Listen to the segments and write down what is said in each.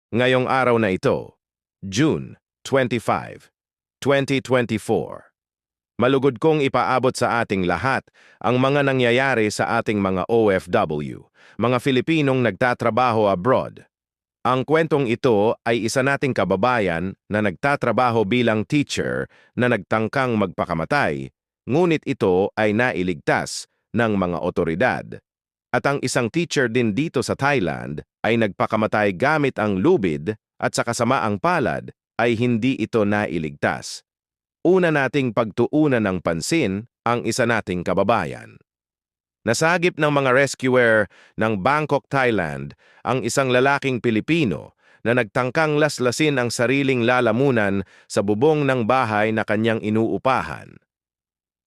Ngayong araw na ito, June 25, 2024. Malugod kong ipaabot sa ating lahat ang mga nangyayari sa ating mga OFW, mga Filipinong nagtatrabaho abroad. Ang kwentong ito ay isa nating kababayan na nagtatrabaho bilang teacher na nagtangkang magpakamatay, ngunit ito ay nailigtas ng mga otoridad. At ang isang teacher din dito sa Thailand ay nagpakamatay gamit ang lubid at sa kasamaang palad ay hindi ito nailigtas. Una nating pagtuunan ng pansin ang isa nating kababayan. Nasagip ng mga rescuer ng Bangkok, Thailand ang isang lalaking Pilipino na nagtangkang laslasin ang sariling lalamunan sa bubong ng bahay na kanyang inuupahan.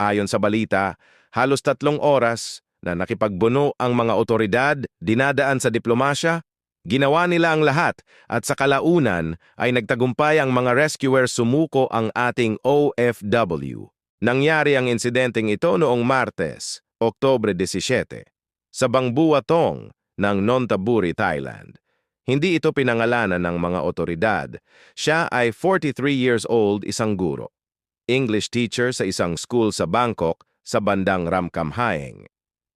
Ayon sa balita, halos 3 oras na nakipagbuno ang mga otoridad, dinadaan sa diplomasya, ginawa nila ang lahat at sa kalaunan ay nagtagumpay ang mga rescuer sumuko ang ating OFW. Nangyari ang insidenteng ito noong Martes, Oktubre 17, sa Bangbuatong ng Nonthaburi, Thailand. Hindi ito pinangalanan ng mga otoridad. Siya ay 43 years old, isang guro. English teacher sa isang school sa Bangkok sa bandang Ramkhamhaeng.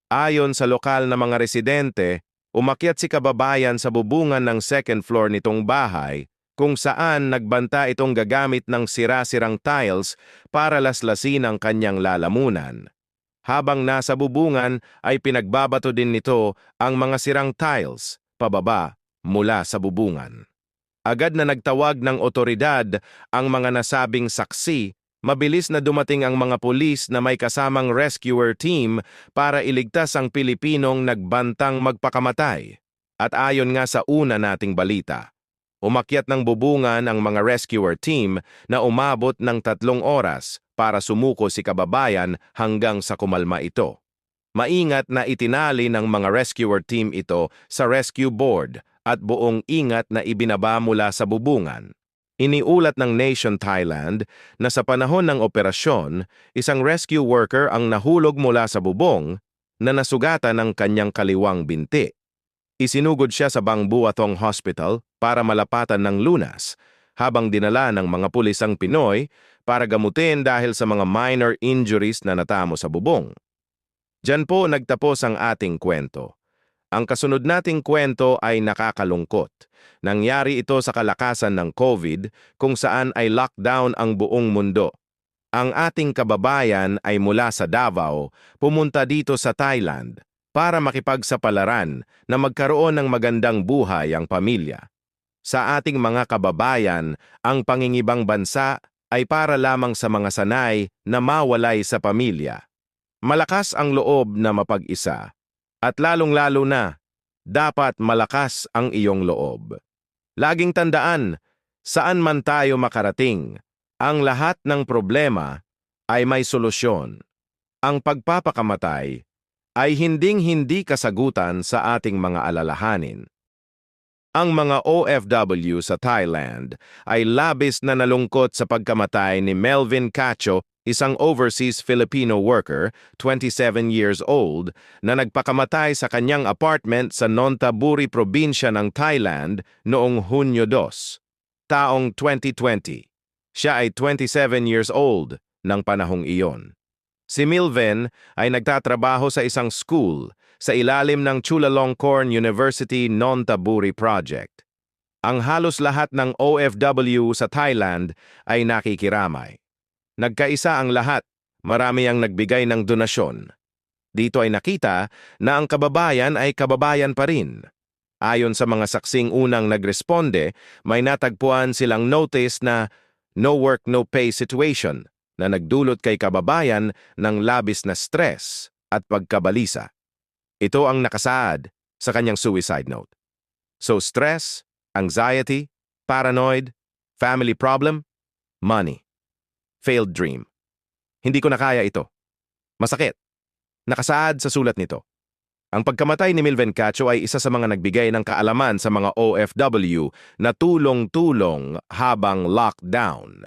Ayon sa lokal na mga residente, umakyat si kababayan sa bubungan ng second floor nitong bahay kung saan nagbanta itong gagamit ng sira-sirang tiles para laslasin ang kanyang lalamunan. Habang nasa bubungan ay pinagbabato din nito ang mga sirang tiles pababa mula sa bubungan. Agad na nagtawag ng otoridad ang mga nasabing saksi. Mabilis na dumating ang mga pulis na may kasamang rescuer team para iligtas ang Pilipinong nagbantang magpakamatay. At ayon nga sa una nating balita, umakyat ng bubungan ang mga rescuer team na umabot ng 3 oras para sumuko si kababayan hanggang sa kumalma ito. Maingat na itinali ng mga rescuer team ito sa rescue board at buong ingat na ibinaba mula sa bubungan. Iniulat ng Nation Thailand na sa panahon ng operasyon, isang rescue worker ang nahulog mula sa bubong na nasugatan ng kanyang kaliwang binti. Isinugod siya sa Bangbuatong Hospital para malapatan ng lunas, habang dinala ng mga pulis ang Pinoy para gamutin dahil sa mga minor injuries na natamo sa bubong. Diyan po nagtapos ang ating kwento. Ang kasunod nating kwento ay nakakalungkot. Nangyari ito sa kalakasan ng COVID kung saan ay lockdown ang buong mundo. Ang ating kababayan ay mula sa Davao, pumunta dito sa Thailand para makipagsapalaran na magkaroon ng magandang buhay ang pamilya. Sa ating mga kababayan, ang pangingibang bansa ay para lamang sa mga sanay na mawalay sa pamilya. Malakas ang loob na mapag-isa. At lalong-lalo na, dapat malakas ang iyong loob. Laging tandaan, saan man tayo makarating, ang lahat ng problema ay may solusyon. Ang pagpapakamatay ay hinding-hindi kasagutan sa ating mga alalahanin. Ang mga OFW sa Thailand ay labis na nalungkot sa pagkamatay ni Melvin Cacho, isang overseas Filipino worker, 27 years old, na nagpakamatay sa kanyang apartment sa Nonthaburi probinsya ng Thailand noong Hunyo 2, taong 2020. Siya ay 27 years old ng panahong iyon. Si Melvin ay nagtatrabaho sa isang school sa ilalim ng Chulalongkorn University Nonthaburi Project. Ang halos lahat ng OFW sa Thailand ay nakikiramay. Nagkaisa ang lahat, marami ang nagbigay ng donasyon. Dito ay nakita na ang kababayan ay kababayan pa rin. Ayon sa mga saksing unang nagresponde, may natagpuan silang notice na no work no pay situation na nagdulot kay kababayan ng labis na stress at pagkabalisa. Ito ang nakasaad sa kanyang suicide note. So stress, anxiety, paranoid, family problem, money. Failed dream. Hindi ko na kaya ito. Masakit. Nakasaad sa sulat nito. Ang pagkamatay ni Melvin Cacho ay isa sa mga nagbigay ng kaalaman sa mga OFW na tulong-tulong habang lockdown.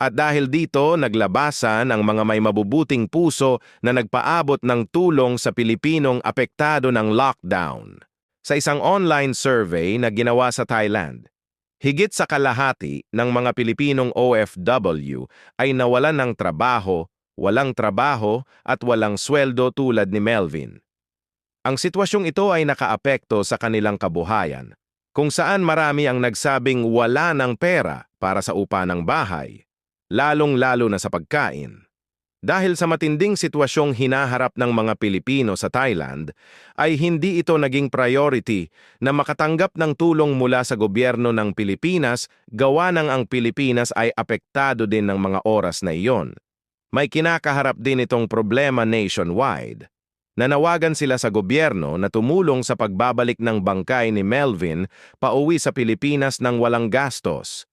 At dahil dito, naglabasan ang mga may mabubuting puso na nagpaabot ng tulong sa Pilipinong apektado ng lockdown. Sa isang online survey na ginawa sa Thailand, Higit sa kalahati ng mga Pilipinong OFW ay nawalan ng trabaho, walang trabaho at walang sweldo tulad ni Melvin. Ang sitwasyong ito ay nakaapekto sa kanilang kabuhayan, kung saan marami ang nagsabing wala ng pera para sa upa ng bahay, lalong-lalo na sa pagkain. Dahil sa matinding sitwasyong hinaharap ng mga Pilipino sa Thailand, ay hindi ito naging priority na makatanggap ng tulong mula sa gobyerno ng Pilipinas gawa ng ang Pilipinas ay apektado din ng mga oras na iyon. May kinakaharap din itong problema nationwide. Nanawagan sila sa gobyerno na tumulong sa pagbabalik ng bangkay ni Melvin pauwi sa Pilipinas ng walang gastos.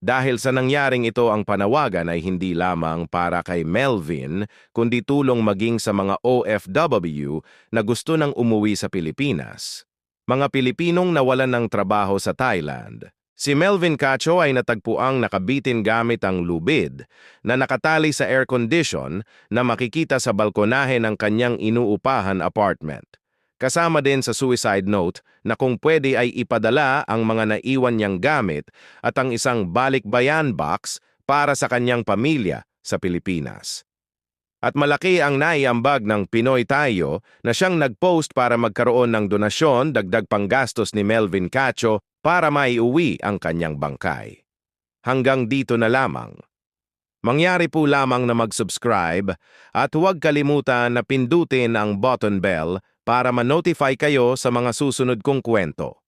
Dahil sa nangyaring ito, ang panawagan ay hindi lamang para kay Melvin, kundi tulong maging sa mga OFW na gusto nang umuwi sa Pilipinas. Mga Pilipinong nawalan ng trabaho sa Thailand. Si Melvin Cacho ay natagpuang nakabitin gamit ang lubid na nakatali sa air condition na makikita sa balkonahe ng kanyang inuupahan apartment. Kasama din sa suicide note na kung pwede ay ipadala ang mga naiwan niyang gamit at ang isang balikbayan box para sa kanyang pamilya sa Pilipinas. At malaki ang naiambag ng Pinoy Tayo na siyang nag-post para magkaroon ng donasyon dagdag panggastos ni Melvin Cacho para maiuwi ang kanyang bangkay. Hanggang dito na lamang. Mangyari po lamang na mag-subscribe at huwag kalimutan na pindutin ang button bell para ma-notify kayo sa mga susunod kong kwento.